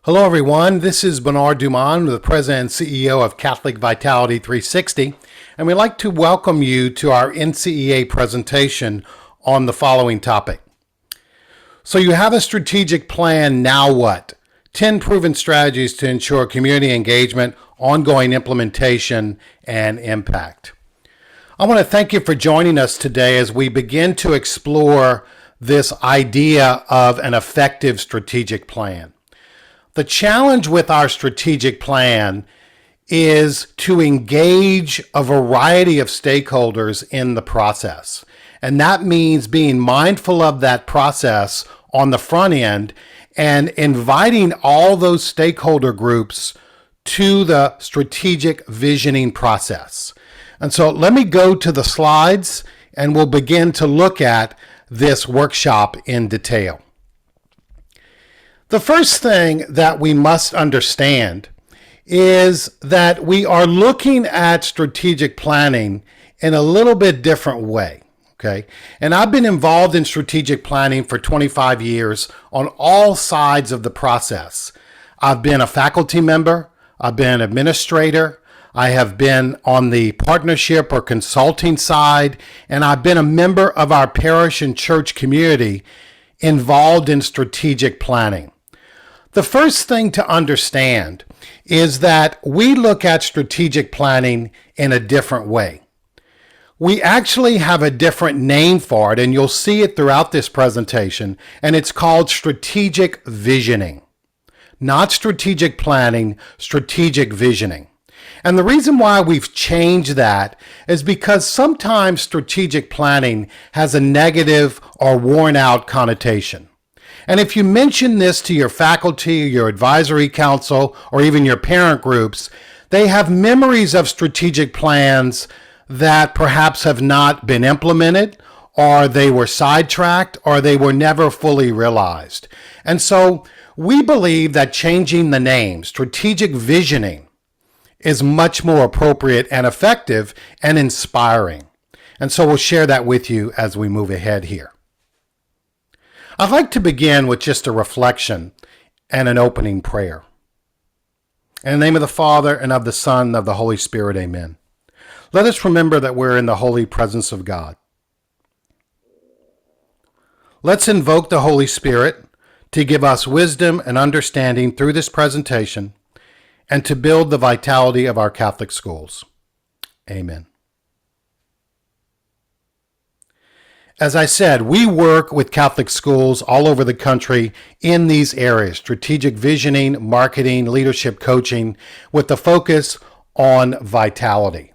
Hello, everyone. This is Bernard Dumont, the President and CEO of Catholic Vitality 360, and we'd like to welcome you to our NCEA presentation on the following topic. So you have a strategic plan, now what? 10 proven strategies to ensure community engagement, ongoing implementation, and impact. I want to thank you for joining us today as we begin to explore this idea of an effective strategic plan. The challenge with our strategic plan is to engage a variety of stakeholders in the process. And that means being mindful of that process on the front end and inviting all those stakeholder groups to the strategic visioning process. And so let me go to the slides and we'll begin to look at this workshop in detail. The first thing that we must understand is that we are looking at strategic planning in a little bit different way, okay? And I've been involved in strategic planning for 25 years on all sides of the process. I've been a faculty member, I've been an administrator, I have been on the partnership or consulting side, and I've been a member of our parish and church community involved in strategic planning. The first thing to understand is that we look at strategic planning in a different way. We actually have a different name for it, and you'll see it throughout this presentation, and it's called strategic visioning. Not strategic planning, strategic visioning. And the reason why we've changed that is because sometimes strategic planning has a negative or worn out connotation. And if you mention this to your faculty, your advisory council, or even your parent groups, they have memories of strategic plans that perhaps have not been implemented, or they were sidetracked, or they were never fully realized. And so we believe that changing the name, strategic visioning, is much more appropriate and effective and inspiring. And so we'll share that with you as we move ahead here. I'd like to begin with just a reflection and an opening prayer. In the name of the Father, and of the Son, and of the Holy Spirit, amen. Let us remember that we're in the holy presence of God. Let's invoke the Holy Spirit to give us wisdom and understanding through this presentation and to build the vitality of our Catholic schools. Amen. As I said, we work with Catholic schools all over the country in these areas: strategic visioning, marketing, leadership coaching, with the focus on vitality.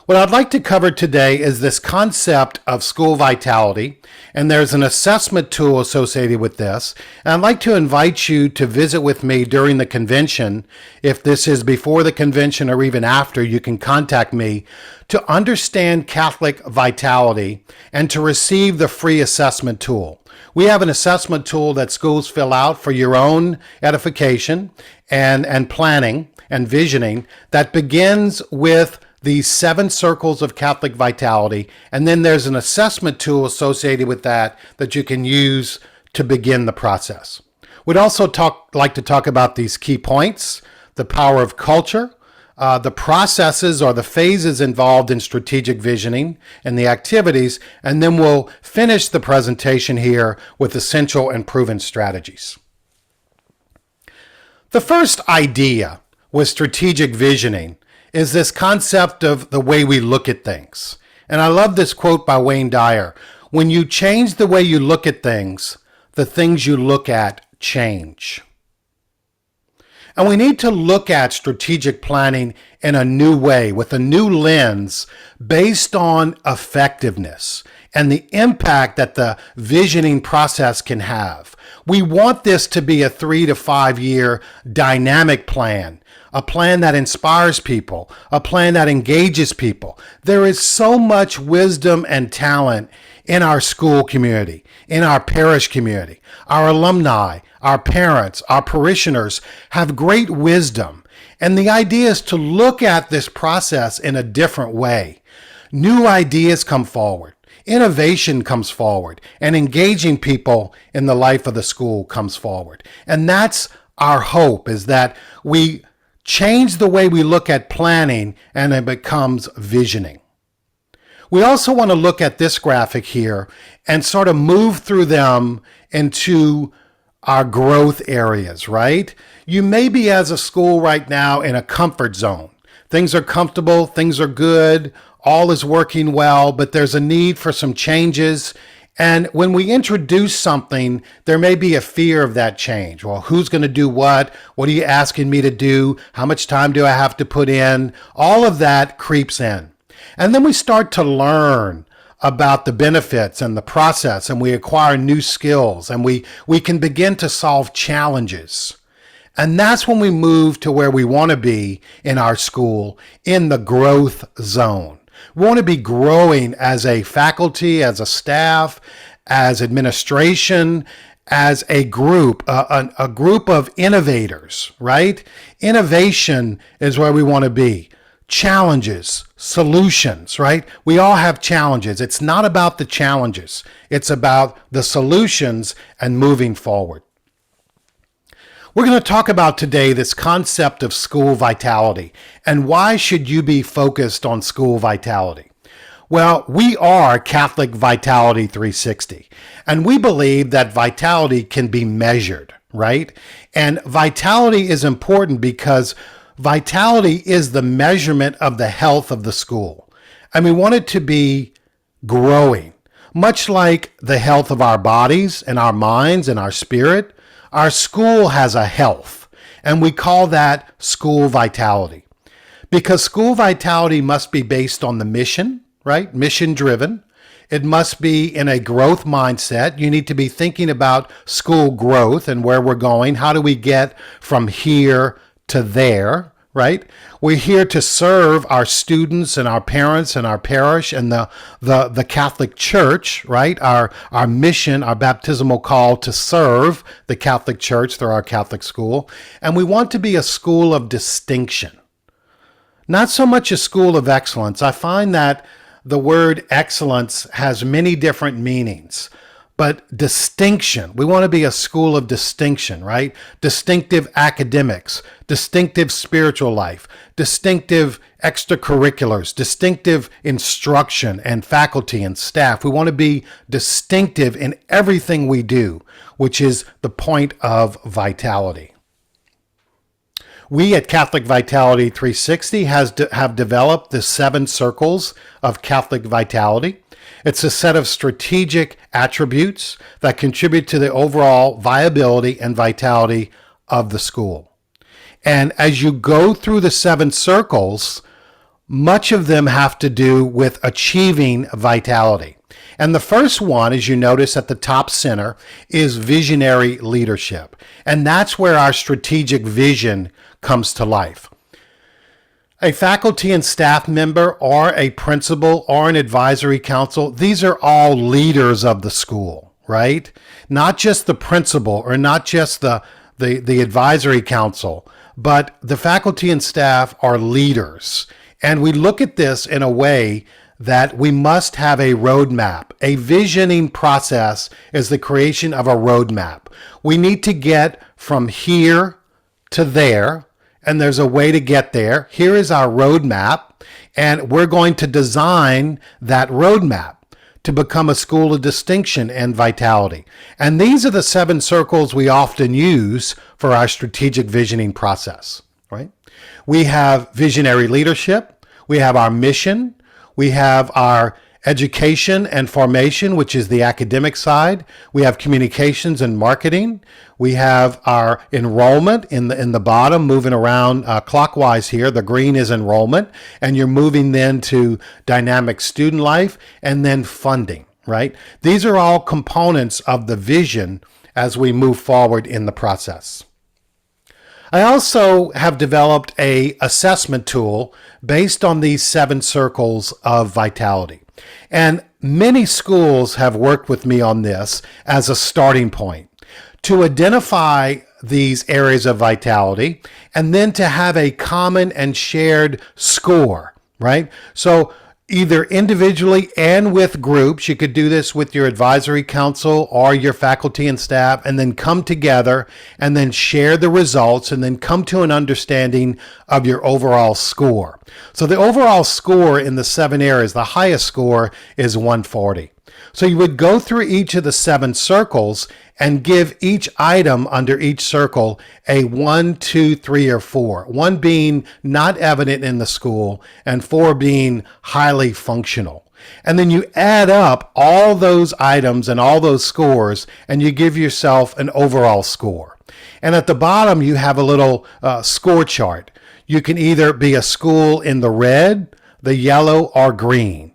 What I'd like to cover today is this concept of school vitality, and there's an assessment tool associated with this. And I'd like to invite you to visit with me during the convention. If this is before the convention or even after, you can contact me to understand Catholic vitality and to receive the free assessment tool. We have an assessment tool that schools fill out for your own edification and planning and visioning that begins with these 7 circles of Catholic vitality, and then there's an assessment tool associated with that that you can use to begin the process. We'd also like to talk about these key points: the power of culture, the processes or the phases involved in strategic visioning, and the activities, and then we'll finish the presentation here with essential and proven strategies. The first idea with strategic visioning is this concept of the way we look at things. And I love this quote by Wayne Dyer: when you change the way you look at things, the things you look at change. And we need to look at strategic planning in a new way, with a new lens based on effectiveness and the impact that the visioning process can have. We want this to be a 3 to 5 year dynamic plan, a plan that inspires people, a plan that engages people. There is so much wisdom and talent in our school community, in our parish community. Our alumni, our parents, our parishioners have great wisdom. And the idea is to look at this process in a different way. New ideas come forward. Innovation comes forward, and engaging people in the life of the school comes forward. And that's our hope is that we change the way we look at planning and it becomes visioning. We also want to look at this graphic here and sort of move through them into our growth areas, right? You may be as a school right now in a comfort zone. Things are comfortable, things are good, all is working well, but there's a need for some changes. And when we introduce something, there may be a fear of that change. Well, who's going to do what? What are you asking me to do? How much time do I have to put in? All of that creeps in. And then we start to learn about the benefits and the process, and we acquire new skills, and we can begin to solve challenges. And that's when we move to where we want to be in our school, in the growth zone. We want to be growing as a faculty, as a staff, as administration, as a group of innovators, right? Innovation is where we want to be. Challenges, solutions, right? We all have challenges. It's not about the challenges. It's about the solutions and moving forward. We're going to talk about today this concept of school vitality and why should you be focused on school vitality? Well, we are Catholic Vitality 360, and we believe that vitality can be measured, right? And vitality is important because vitality is the measurement of the health of the school. And we want it to be growing, much like the health of our bodies and our minds and our spirit. Our school has a health, and we call that school vitality. Because school vitality must be based on the mission, right? Mission driven. It must be in a growth mindset. You need to be thinking about school growth and where we're going. How do we get from here to there, right? We're here to serve our students and our parents and our parish and the Catholic Church, right? Our mission, our baptismal call to serve the Catholic Church through our Catholic school. And we want to be a school of distinction, not so much a school of excellence. I find that the word excellence has many different meanings. But distinction, we want to be a school of distinction, right? Distinctive academics, distinctive spiritual life, distinctive extracurriculars, distinctive instruction and faculty and staff. We want to be distinctive in everything we do, which is the point of vitality. We at Catholic Vitality 360 have developed the 7 circles of Catholic vitality. It's a set of strategic attributes that contribute to the overall viability and vitality of the school. And as you go through the 7 circles, much of them have to do with achieving vitality. And the first one, as you notice at the top center, is visionary leadership. And that's where our strategic vision comes to life. A faculty and staff member or a principal or an advisory council, these are all leaders of the school, right? Not just the principal or not just the advisory council, but the faculty and staff are leaders. And we look at this in a way that we must have a roadmap. A visioning process is the creation of a roadmap. We need to get from here to there, and there's a way to get there. Here is our roadmap, and we're going to design that roadmap to become a school of distinction and vitality. And these are the 7 circles we often use for our strategic visioning process, right? We have visionary leadership, we have our mission, we have our education and formation, which is the academic side. We have communications and marketing. We have our enrollment in the bottom, moving around clockwise here. The green is enrollment, and you're moving then to dynamic student life and then funding, right? These are all components of the vision as we move forward in the process. I also have developed an assessment tool based on these 7 circles of vitality. And many schools have worked with me on this as a starting point to identify these areas of vitality and then to have a common and shared score, right? So either individually and with groups. You could do this with your advisory council or your faculty and staff, and then come together and then share the results and then come to an understanding of your overall score. So the overall score in the 7 areas, the highest score is 140. So you would go through each of the 7 circles and give each item under each circle a 1, 2, 3, or 4. 1 being not evident in the school and 4 being highly functional. And then you add up all those items and all those scores and you give yourself an overall score. And at the bottom you have a little score chart. You can either be a school in the red, the yellow, or green.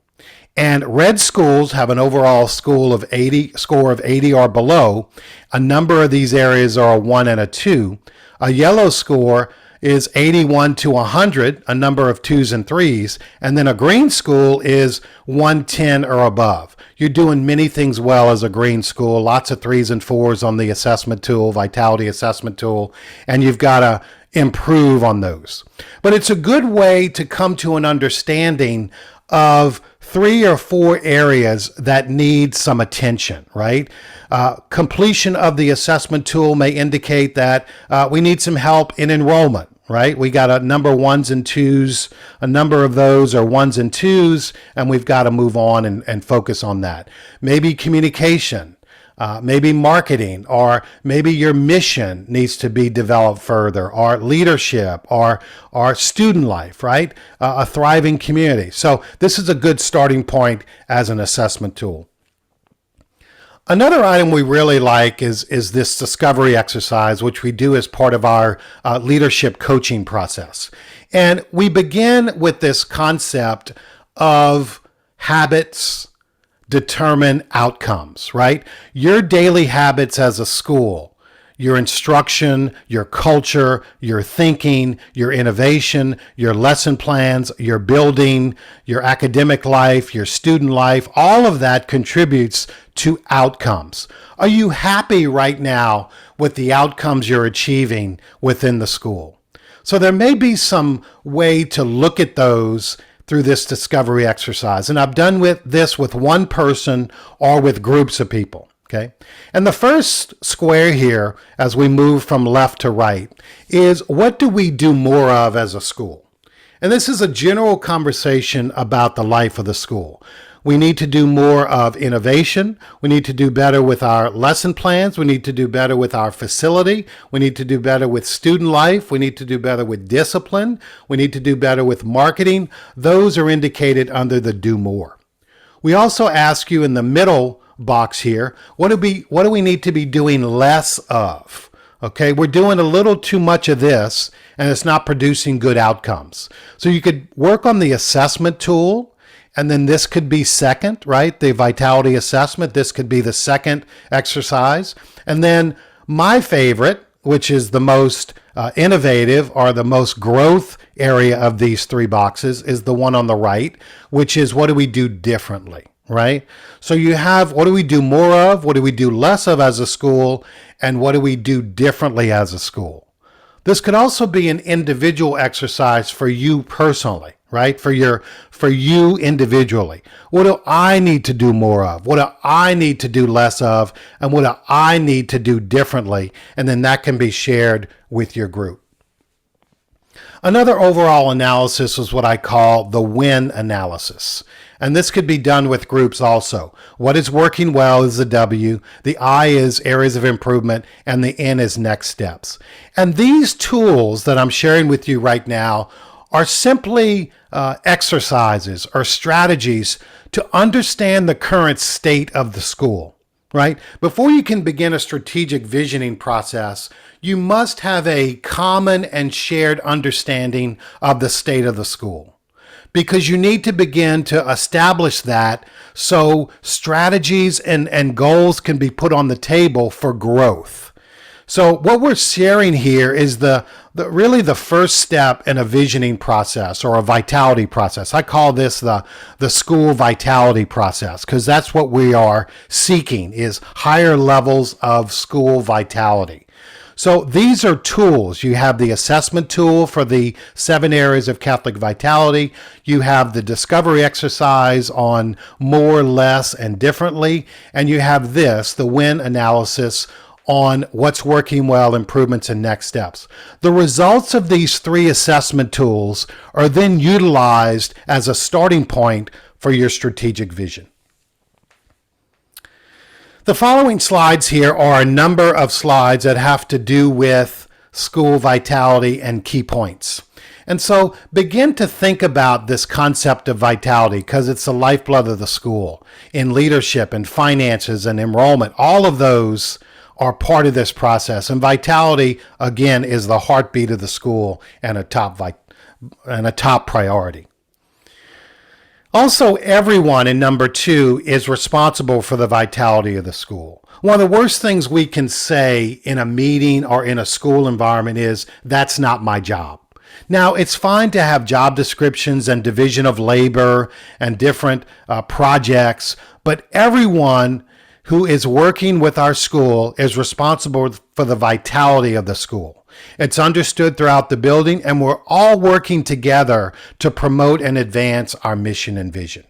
And red schools have an overall score of 80 or below. A number of these areas are a 1 and a 2. A yellow score is 81 to 100, a number of 2s and 3s. And then a green school is 110 or above. You're doing many things well as a green school, lots of 3s and 4s on the assessment tool, Vitality Assessment Tool, and you've got to improve on those. But it's a good way to come to an understanding of 3 or 4 areas that need some attention, right? Completion of the assessment tool may indicate that we need some help in enrollment, right? We got a number of 1s and 2s, a number of those are 1s and 2s, and we've got to move on and focus on that. Maybe communication. Maybe marketing, or maybe your mission needs to be developed further, or leadership, or student life, right? A thriving community. So this is a good starting point as an assessment tool. Another item we really like is this discovery exercise, which we do as part of our leadership coaching process. And we begin with this concept of habits determine outcomes, right? Your daily habits as a school, your instruction, your culture, your thinking, your innovation, your lesson plans, your building, your academic life, your student life, all of that contributes to outcomes. Are you happy right now with the outcomes you're achieving within the school? So there may be some way to look at those through this discovery exercise. And I've done this with one person or with groups of people, okay? And the first square here, as we move from left to right, is what do we do more of as a school? And this is a general conversation about the life of the school. We need to do more of innovation. We need to do better with our lesson plans. We need to do better with our facility. We need to do better with student life. We need to do better with discipline. We need to do better with marketing. Those are indicated under the do more. We also ask you in the middle box here, what do we need to be doing less of? Okay, we're doing a little too much of this and it's not producing good outcomes. So you could work on the assessment tool. And then this could be second, right? The vitality assessment. This could be the second exercise. And then my favorite, which is the most innovative or the most growth area of these 3 boxes, is the one on the right, which is what do we do differently, right? So you have what do we do more of, what do we do less of as a school, and what do we do differently as a school. This could also be an individual exercise for you personally, right? For you individually. What do I need to do more of? What do I need to do less of? And what do I need to do differently? And then that can be shared with your group. Another overall analysis is what I call the win analysis. And this could be done with groups also. What is working well is the W, the I is areas of improvement, and the N is next steps. And these tools that I'm sharing with you right now are simply exercises or strategies to understand the current state of the school, right? Before you can begin a strategic visioning process, you must have a common and shared understanding of the state of the school, because you need to begin to establish that so strategies and goals can be put on the table for growth. So what we're sharing here is really the first step in a visioning process or a vitality process. I call this the school vitality process because that's what we are seeking, is higher levels of school vitality. So these are tools. You have the assessment tool for the 7 areas of Catholic vitality. You have the discovery exercise on more, less, and differently. And you have this, the WIN analysis on what's working well, improvements, and next steps. The results of these 3 assessment tools are then utilized as a starting point for your strategic vision. The following slides here are a number of slides that have to do with school vitality and key points. And so begin to think about this concept of vitality because it's the lifeblood of the school. In leadership and finances and enrollment, all of those are part of this process. And vitality, again, is the heartbeat of the school and a top priority. Also, everyone in number 2 is responsible for the vitality of the school. One of the worst things we can say in a meeting or in a school environment is, that's not my job. Now, it's fine to have job descriptions and division of labor and different projects, but everyone who is working with our school is responsible for the vitality of the school. It's understood throughout the building, and we're all working together to promote and advance our mission and vision.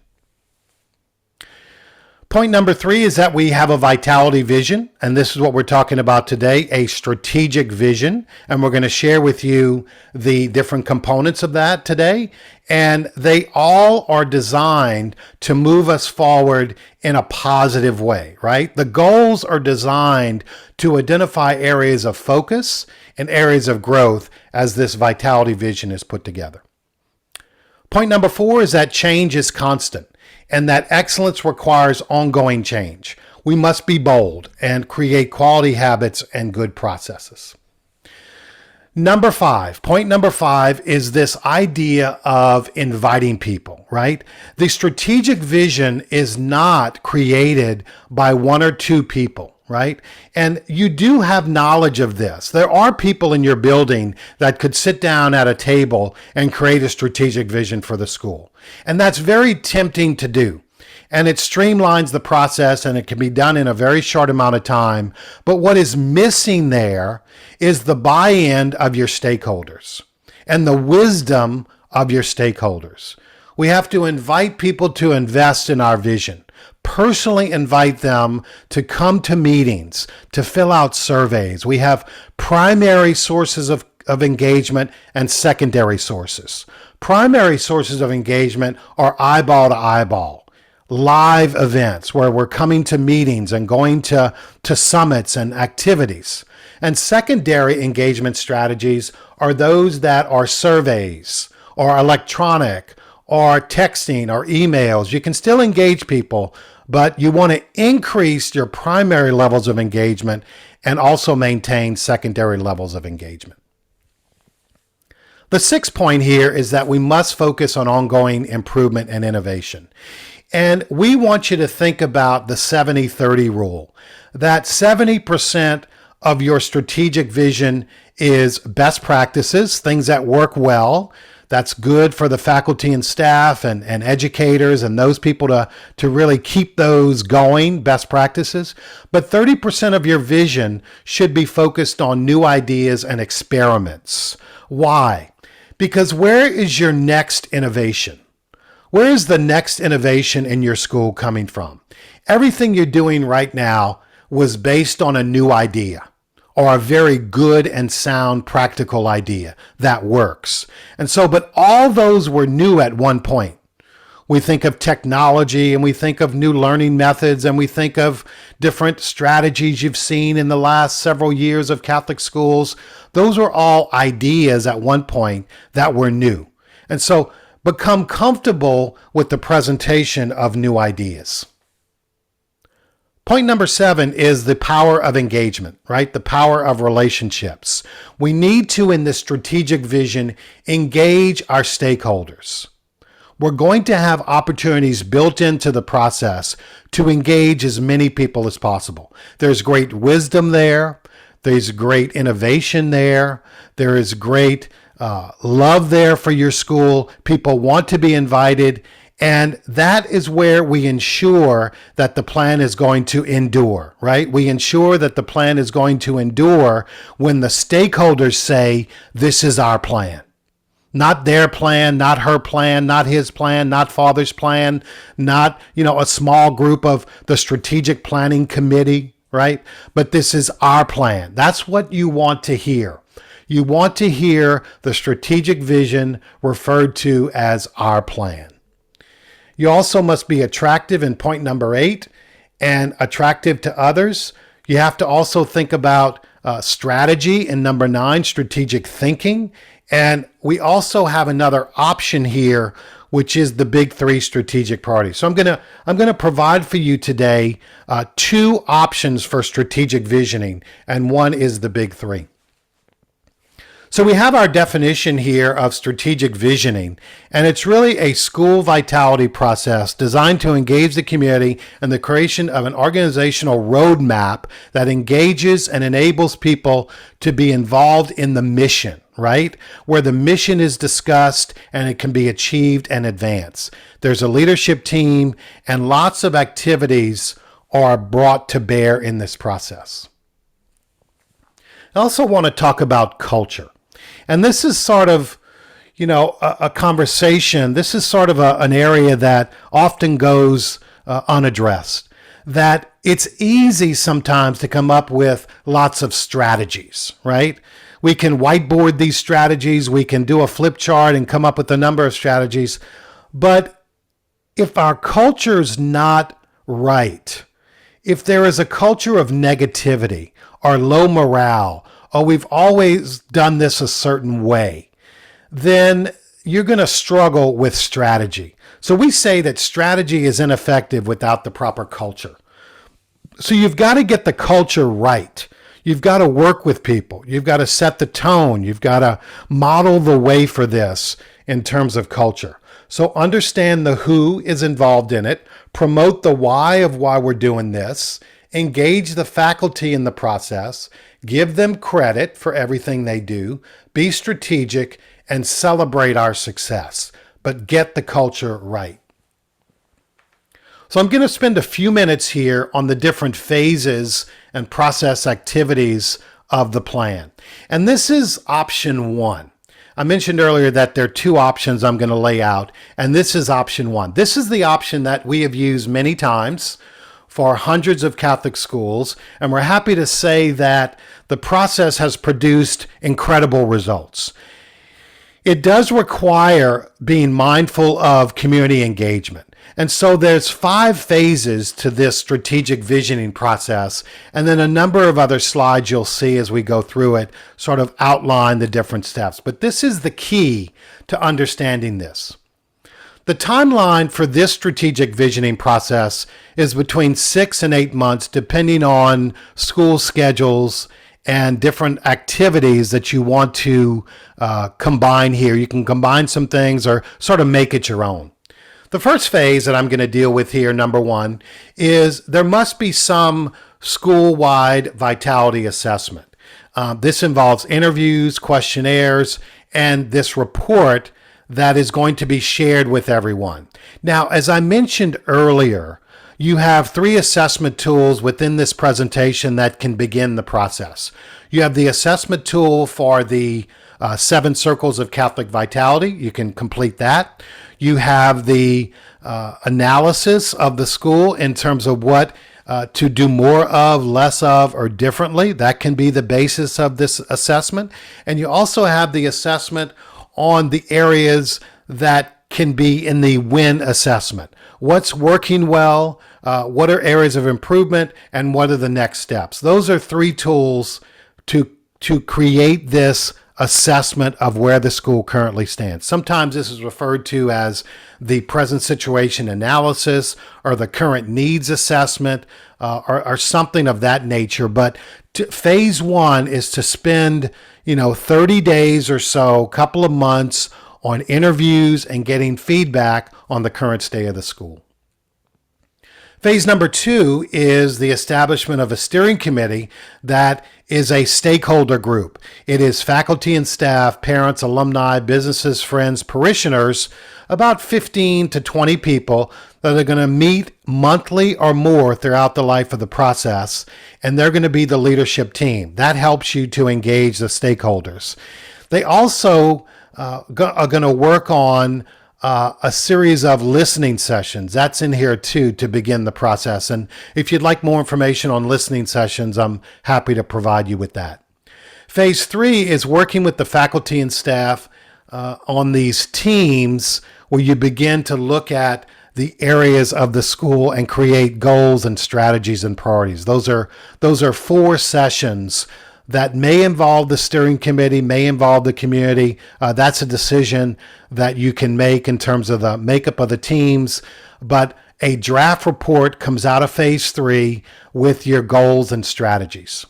Point number 3 is that we have a vitality vision, and this is what we're talking about today, a strategic vision, and we're going to share with you the different components of that today, and they all are designed to move us forward in a positive way, right? The goals are designed to identify areas of focus and areas of growth as this vitality vision is put together. Point number 4 is that change is constant, and that excellence requires ongoing change. We must be bold and create quality habits and good processes. Point number 5 is this idea of inviting people, right? The strategic vision is not created by 1 or 2 people, right? And you do have knowledge of this. There are people in your building that could sit down at a table and create a strategic vision for the school. And that's very tempting to do. And it streamlines the process, and it can be done in a very short amount of time. But what is missing there is the buy-in of your stakeholders and the wisdom of your stakeholders. We have to invite people to invest in our vision. Personally invite them to come to meetings, to fill out surveys. We have primary sources of engagement and secondary sources. Primary sources of engagement are eyeball to eyeball, live events where we're coming to meetings and going to summits and activities. And secondary engagement strategies are those that are surveys or electronic or texting or emails. You can still engage people, but you want to increase your primary levels of engagement and also maintain secondary levels of engagement. The 6th point here is that we must focus on ongoing improvement and innovation. And we want you to think about the 70-30 rule, that 70% of your strategic vision is best practices, things that work well. That's good for the faculty and staff and educators and those people to really keep those going, best practices. But 30% of your vision should be focused on new ideas and experiments. Why? Because where is your next innovation? Where is the next innovation in your school coming from? Everything you're doing right now was based on a new idea or a very good and sound practical idea that works. And so, but all those were new at one point. We think of technology and we think of new learning methods and we think of different strategies you've seen in the last several years of Catholic schools. Those were all ideas at one point that were new. And so become comfortable with the presentation of new ideas. Point number 7 is the power of engagement, right? The power of relationships. We need to, in this strategic vision, engage our stakeholders. We're going to have opportunities built into the process to engage as many people as possible. There's great wisdom there. There's great innovation there. There is great love there for your school. People want to be invited. And that is where we ensure that the plan is going to endure, right? We ensure that the plan is going to endure when the stakeholders say, this is our plan. Not their plan, not her plan, not his plan, not father's plan, not, a small group of the strategic planning committee, right? But this is our plan. That's what you want to hear. You want to hear the strategic vision referred to as our plan. You also must be attractive in point number 8 and attractive to others. You have to also think about strategy in number 9, strategic thinking. And we also have another option here, which is the big 3 strategic priorities. So I'm gonna provide for you today 2 options for strategic visioning, and one is the big 3. So we have our definition here of strategic visioning, and it's really a school vitality process designed to engage the community in the creation of an organizational roadmap that engages and enables people to be involved in the mission, right? Where the mission is discussed and it can be achieved and advanced. There's a leadership team and lots of activities are brought to bear in this process. I also want to talk about culture. And this is sort of, a conversation. This is sort of an area that often goes unaddressed. That it's easy sometimes to come up with lots of strategies, right? We can whiteboard these strategies. We can do a flip chart and come up with a number of strategies. But if our culture's not right, if there is a culture of negativity or low morale, or we've always done this a certain way, then you're going to struggle with strategy. So we say that strategy is ineffective without the proper culture. So you've got to get the culture right. You've got to work with people. You've got to set the tone. You've got to model the way for this in terms of culture. So understand the who is involved in it, promote the why of why we're doing this, engage the faculty in the process, give them credit for everything they do, be strategic, and celebrate our success, but get the culture right. So I'm going to spend a few minutes here on the different phases and process activities of the plan. And this is option 1. I mentioned earlier that there are 2 options I'm going to lay out, and this is option 1. This is the option that we have used many times for hundreds of Catholic schools, and we're happy to say that the process has produced incredible results. It does require being mindful of community engagement. And so there's 5 phases to this strategic visioning process, and then a number of other slides you'll see as we go through it sort of outline the different steps. But this is the key to understanding this. The timeline for this strategic visioning process is between 6 and 8 months, depending on school schedules and different activities that you want to combine here. You can combine some things or sort of make it your own. The first phase that I'm going to deal with here, number 1, is there must be some school-wide vitality assessment. This involves interviews, questionnaires, and this report that is going to be shared with everyone. Now, as I mentioned earlier, you have 3 assessment tools within this presentation that can begin the process. You have the assessment tool for the 7 circles of Catholic vitality. You can complete that. You have the analysis of the school in terms of what to do more of, less of, or differently. That can be the basis of this assessment. And you also have the assessment on the areas that can be in the win assessment. What's working well, what are areas of improvement, and what are the next steps? Those are 3 tools to create this assessment of where the school currently stands. Sometimes this is referred to as the present situation analysis or the current needs assessment or something of that nature. But phase 1 is to spend 30 days or so, couple of months on interviews and getting feedback on the current state of the school. Phase number 2 is the establishment of a steering committee that is a stakeholder group. It is faculty and staff, parents, alumni, businesses, friends, parishioners, about 15 to 20 people that are going to meet monthly or more throughout the life of the process, and they're going to be the leadership team. That helps you to engage the stakeholders. They also are going to work on a series of listening sessions. That's in here too to begin the process. And if you'd like more information on listening sessions, I'm happy to provide you with that. Phase 3 is working with the faculty and staff on these teams where you begin to look at the areas of the school and create goals and strategies and priorities. Those are 4 sessions that may involve the steering committee, may involve the community. That's a decision that you can make in terms of the makeup of the teams. But a draft report comes out of phase 3 with your goals and strategies.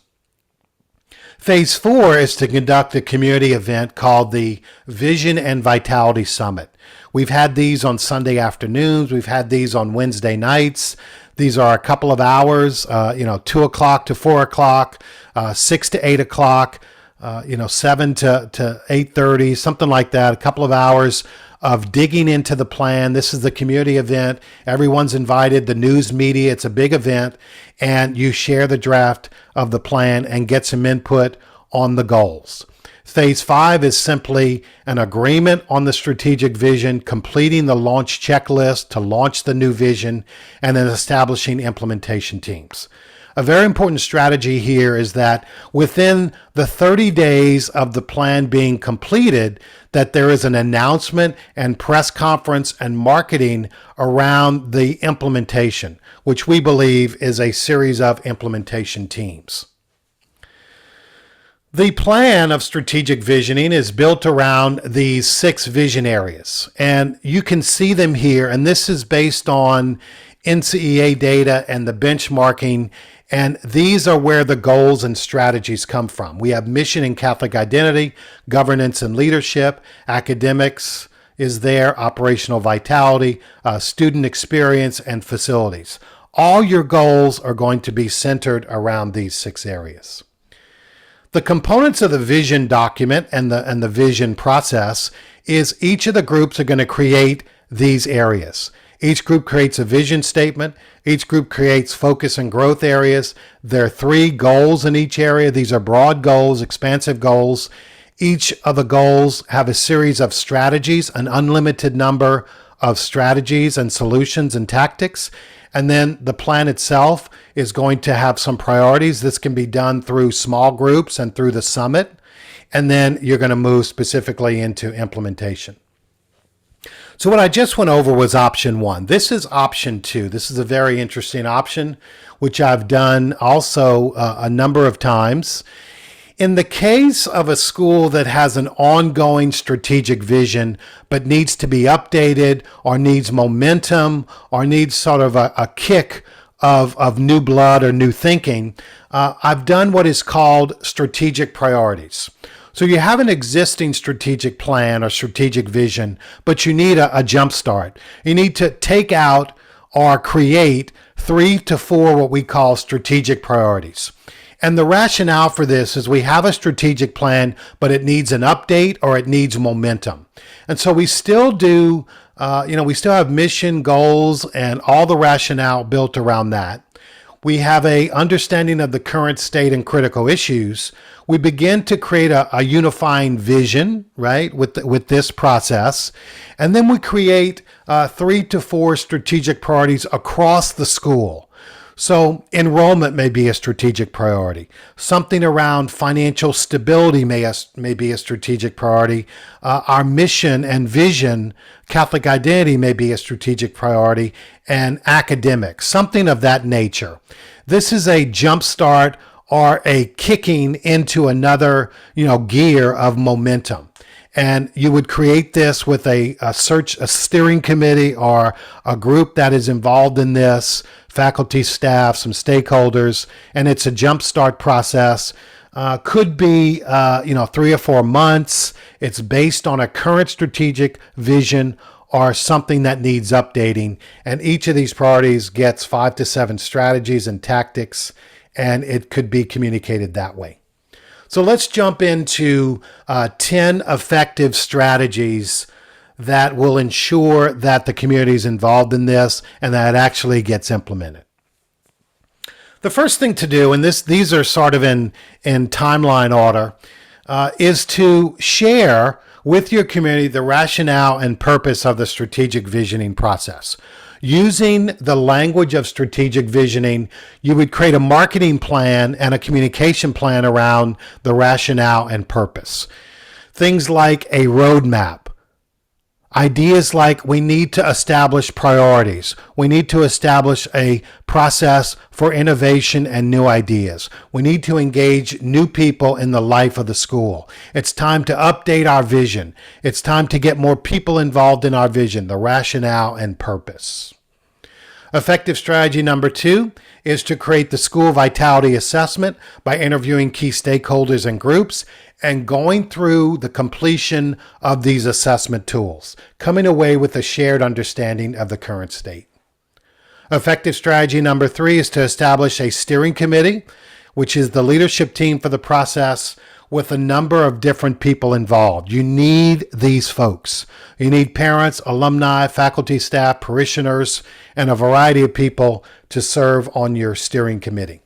Phase 4 is to conduct a community event called the Vision and Vitality Summit. We've had these on Sunday afternoons. We've had these on Wednesday nights. These are a couple of hours, 2 o'clock to 4 o'clock, 6 to 8 o'clock, 7 to 8:30, something like that. A couple of hours of digging into the plan. This is the community event. Everyone's invited, the news media. It's a big event, and you share the draft of the plan and get some input on the goals. Phase 5 is simply an agreement on the strategic vision, completing the launch checklist to launch the new vision, and then establishing implementation teams. A very important strategy here is that within the 30 days of the plan being completed, that there is an announcement and press conference and marketing around the implementation, which we believe is a series of implementation teams. The plan of strategic visioning is built around these 6 vision areas, and you can see them here, and this is based on NCEA data and the benchmarking, and these are where the goals and strategies come from. We have mission and Catholic identity, governance and leadership, academics is there, operational vitality, student experience, and facilities. All your goals are going to be centered around these 6 areas. The components of the vision document and the vision process is each of the groups are going to create these areas. Each group creates a vision statement. Each group creates focus and growth areas. There are 3 goals in each area. These are broad goals, expansive goals. Each of the goals have a series of strategies, an unlimited number of strategies and solutions and tactics. And then the plan itself is going to have some priorities. This can be done through small groups and through the summit. And then you're going to move specifically into implementation. So what I just went over was option 1. This is option 2. This is a very interesting option, which I've done also a number of times. In the case of a school that has an ongoing strategic vision but needs to be updated or needs momentum or needs sort of a kick of new blood or new thinking, I've done what is called strategic priorities. So you have an existing strategic plan or strategic vision, but you need a jump start. You need to take out or create 3 to 4 what we call strategic priorities. And the rationale for this is we have a strategic plan, but it needs an update or it needs momentum. And so we still do, we still have mission, goals, and all the rationale built around that. We have a understanding of the current state and critical issues. We begin to create a unifying vision, right, with this process. And then we create 3 to 4 strategic priorities across the school. So enrollment may be a strategic priority. Something around financial stability may be a strategic priority. Our mission and vision, Catholic identity may be a strategic priority, and academics, something of that nature. This is a jump start or a kicking into another, gear of momentum. And you would create this with a steering committee or a group that is involved in this, faculty, staff, some stakeholders, and it's a jumpstart process. Could be, 3 or 4 months. It's based on a current strategic vision are something that needs updating. And each of these priorities gets 5 to 7 strategies and tactics, and it could be communicated that way. So let's jump into 10 effective strategies that will ensure that the community is involved in this and that it actually gets implemented. The first thing to do, and these are sort of in timeline order, is to share with your community the rationale and purpose of the strategic visioning process. Using the language of strategic visioning, you would create a marketing plan and a communication plan around the rationale and purpose. Things like a roadmap. Ideas like we need to establish priorities. We need to establish a process for innovation and new ideas. We need to engage new people in the life of the school. It's time to update our vision. It's time to get more people involved in our vision, the rationale and purpose. Effective strategy number 2 is to create the school vitality assessment by interviewing key stakeholders and groups and going through the completion of these assessment tools, coming away with a shared understanding of the current state. Effective strategy number 3 is to establish a steering committee, which is the leadership team for the process with a number of different people involved. You need these folks. You need parents, alumni, faculty, staff, parishioners, and a variety of people to serve on your steering committee.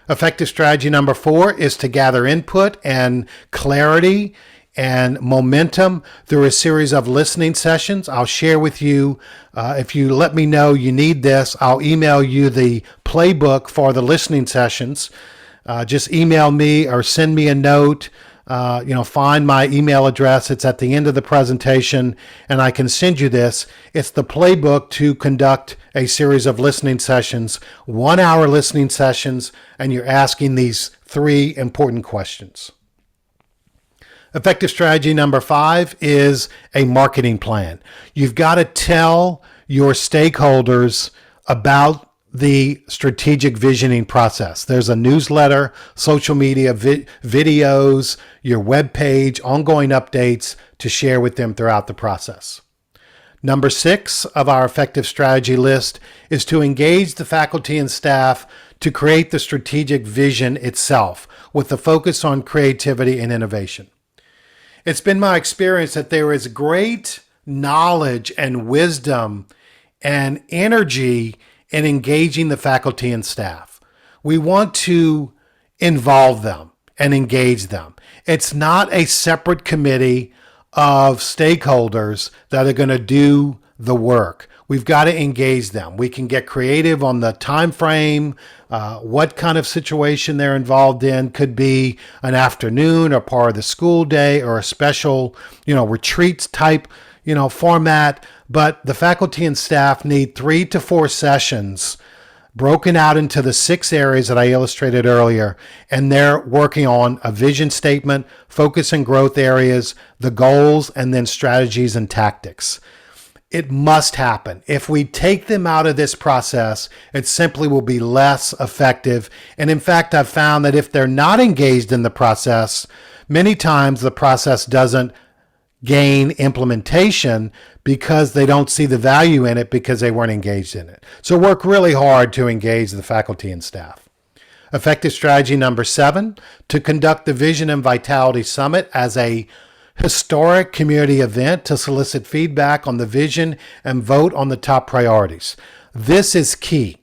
Effective strategy number 4 is to gather input and clarity and momentum through a series of listening sessions. I'll share with you, if you let me know you need this, I'll email you the playbook for the listening sessions. Just email me or send me a note. Find my email address. It's at the end of the presentation, and I can send you this. It's the playbook to conduct a series of listening sessions, 1-hour listening sessions, and you're asking these 3 important questions. Effective strategy number 5 is a marketing plan. You've got to tell your stakeholders about the strategic visioning process. There's a newsletter, social media, videos, your web page, ongoing updates to share with them throughout the process. Number 6 of our effective strategy list is to engage the faculty and staff to create the strategic vision itself with the focus on creativity and innovation. It's been my experience that there is great knowledge and wisdom and energy in engaging the faculty and staff. We want to involve them and engage them. It's not a separate committee of stakeholders that are going to do the work. We've got to engage them. We can get creative on the time frame, what kind of situation they're involved in. Could be an afternoon or part of the school day or a special, retreats type, format. But the faculty and staff need 3 to 4 sessions broken out into the 6 areas that I illustrated earlier, and they're working on a vision statement, focus and growth areas, the goals, and then strategies and tactics. It must happen. If we take them out of this process, it simply will be less effective. And in fact, I've found that if they're not engaged in the process, many times the process doesn't gain implementation because they don't see the value in it because they weren't engaged in it. So work really hard to engage the faculty and staff. Effective strategy number 7, to conduct the Vision and Vitality Summit as a historic community event to solicit feedback on the vision and vote on the top priorities. This is key.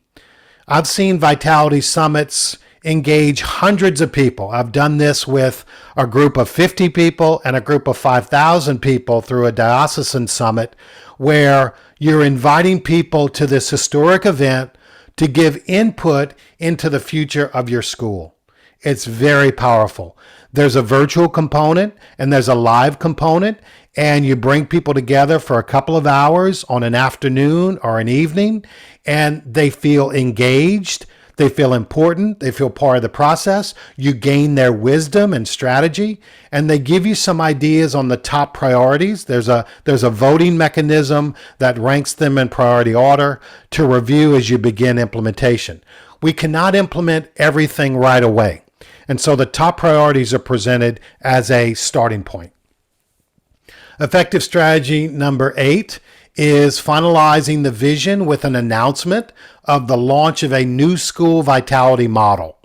I've seen Vitality Summits engage hundreds of people. I've done this with a group of 50 people and a group of 5,000 people through a diocesan summit where you're inviting people to this historic event to give input into the future of your school. It's very powerful. There's a virtual component and there's a live component, and you bring people together for a couple of hours on an afternoon or an evening, and they feel engaged. They feel important. They feel part of the process. You gain their wisdom and strategy, and they give you some ideas on the top priorities. There's a voting mechanism that ranks them in priority order to review as you begin implementation. We cannot implement everything right away, and so the top priorities are presented as a starting point. Effective strategy number 8 is finalizing the vision with an announcement of the launch of a new school vitality model,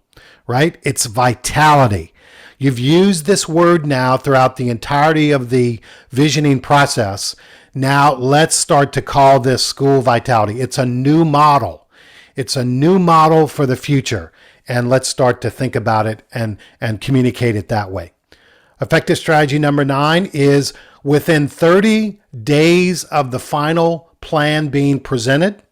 right? It's vitality. You've used this word now throughout the entirety of the visioning process. Now let's start to call this school vitality. It's a new model. It's a new model for the future. And let's start to think about it and communicate it that way. Effective strategy number 9 is within 30 days of the final plan being presented,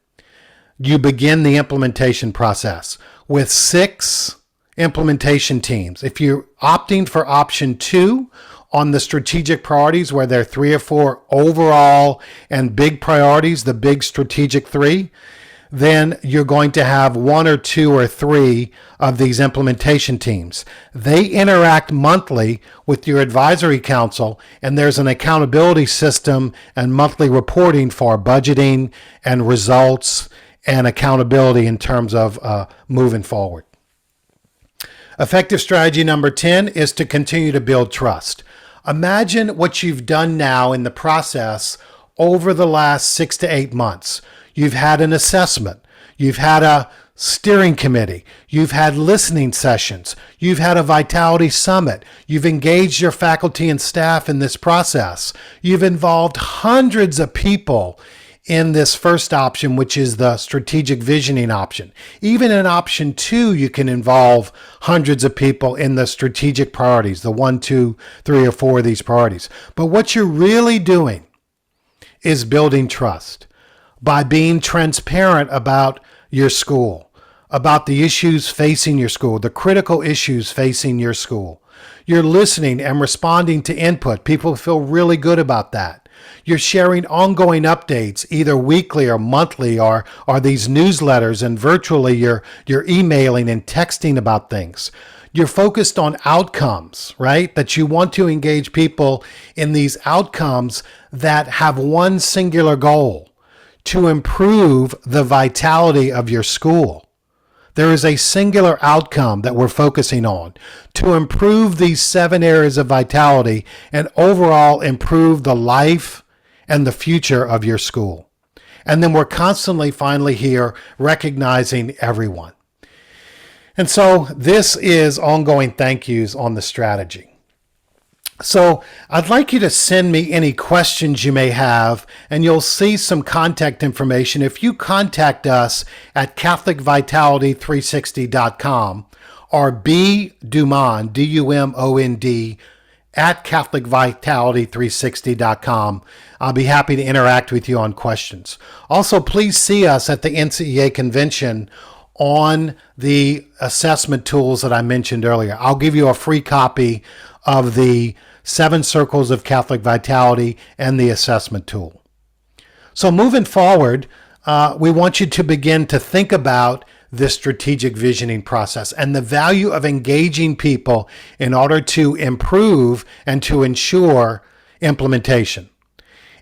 you begin the implementation process with 6 implementation teams. If you're opting for option 2 on the strategic priorities, where there are 3 or 4 overall and big priorities, the big strategic 3, then you're going to have 1 or 2 or 3 of these implementation teams. They interact monthly with your advisory council, and there's an accountability system and monthly reporting for budgeting and results and accountability in terms of moving forward. Effective strategy number 10 is to continue to build trust. Imagine what you've done now in the process over the last 6 to 8 months. You've had an assessment. You've had a steering committee. You've had listening sessions. You've had a vitality summit. You've engaged your faculty and staff in this process. You've involved hundreds of people in this first option, which is the strategic visioning option. Even in option 2, you can involve hundreds of people in the strategic priorities, the 1, 2, 3, or 4 of these priorities. But what you're really doing is building trust by being transparent about your school, about the issues facing your school, the critical issues facing your school. You're listening and responding to input. People feel really good about that. You're sharing ongoing updates, either weekly or monthly, or these newsletters, and virtually you're emailing and texting about things. You're focused on outcomes, right? That you want to engage people in these outcomes that have one singular goal: to improve the vitality of your school. There is a singular outcome that we're focusing on: to improve these 7 areas of vitality and overall improve the life and the future of your school. And then we're constantly finally here recognizing everyone. And so this is ongoing thank yous on the strategy. So I'd like you to send me any questions you may have, and you'll see some contact information. If you contact us at CatholicVitality360.com or B. Dumond, D-U-M-O-N-D, at CatholicVitality360.com, I'll be happy to interact with you on questions. Also, please see us at the NCEA convention on the assessment tools that I mentioned earlier. I'll give you a free copy of the 7 Circles of Catholic Vitality and the assessment tool. So moving forward, we want you to begin to think about this strategic visioning process and the value of engaging people in order to improve and to ensure implementation.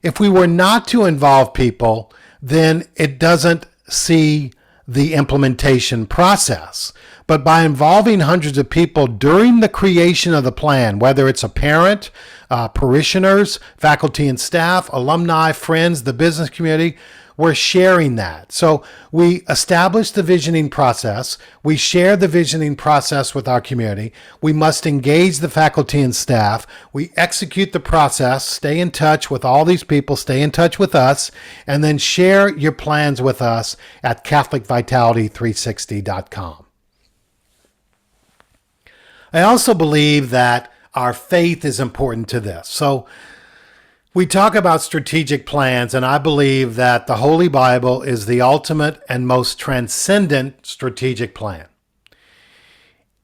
If we were not to involve people, then it doesn't see the implementation process. But by involving hundreds of people during the creation of the plan, whether it's a parent, parishioners, faculty and staff, alumni, friends, the business community, we're sharing that. So we establish the visioning process. We share the visioning process with our community. We must engage the faculty and staff. We execute the process, stay in touch with all these people, stay in touch with us, and then share your plans with us at CatholicVitality360.com. I also believe that our faith is important to this. So we talk about strategic plans, and I believe that the Holy Bible is the ultimate and most transcendent strategic plan.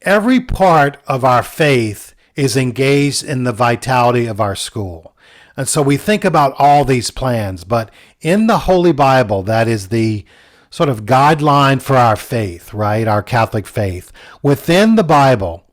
Every part of our faith is engaged in the vitality of our school. And so we think about all these plans, but in the Holy Bible, that is the sort of guideline for our faith, right? Our Catholic faith. Within the Bible,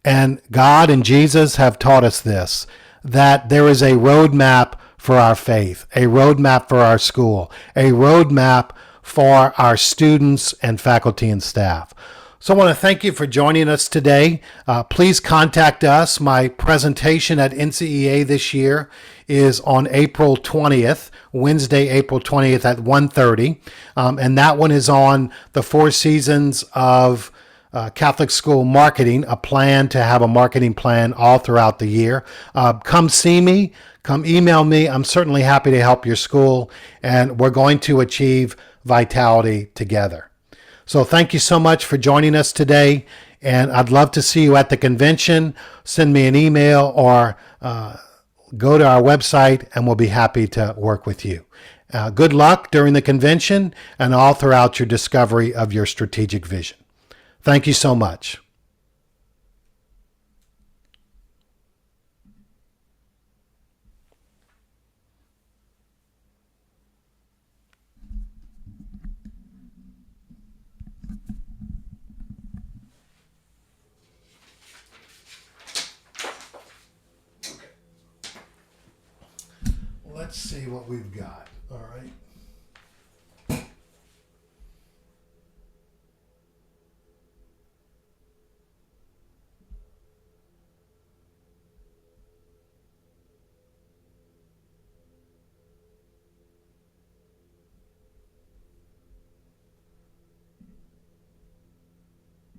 and God and Jesus have taught us this, that there is a roadmap for our faith, a roadmap for our school, a roadmap for our students and faculty and staff. So I want to thank you for joining us today. Please contact us. My presentation at NCEA this year is on April 20th, Wednesday, April 20th at 1:30. And that one is on the 4 seasons of Catholic school marketing, a plan to have a marketing plan all throughout the year. Come see me, come email me. I'm certainly happy to help your school, and we're going to achieve vitality together. So thank you so much for joining us today, and I'd love to see you at the convention. Send me an email or go to our website, and we'll be happy to work with you. Good luck during the convention and all throughout your discovery of your strategic vision. Thank you so much. Let's see what we've got. All right.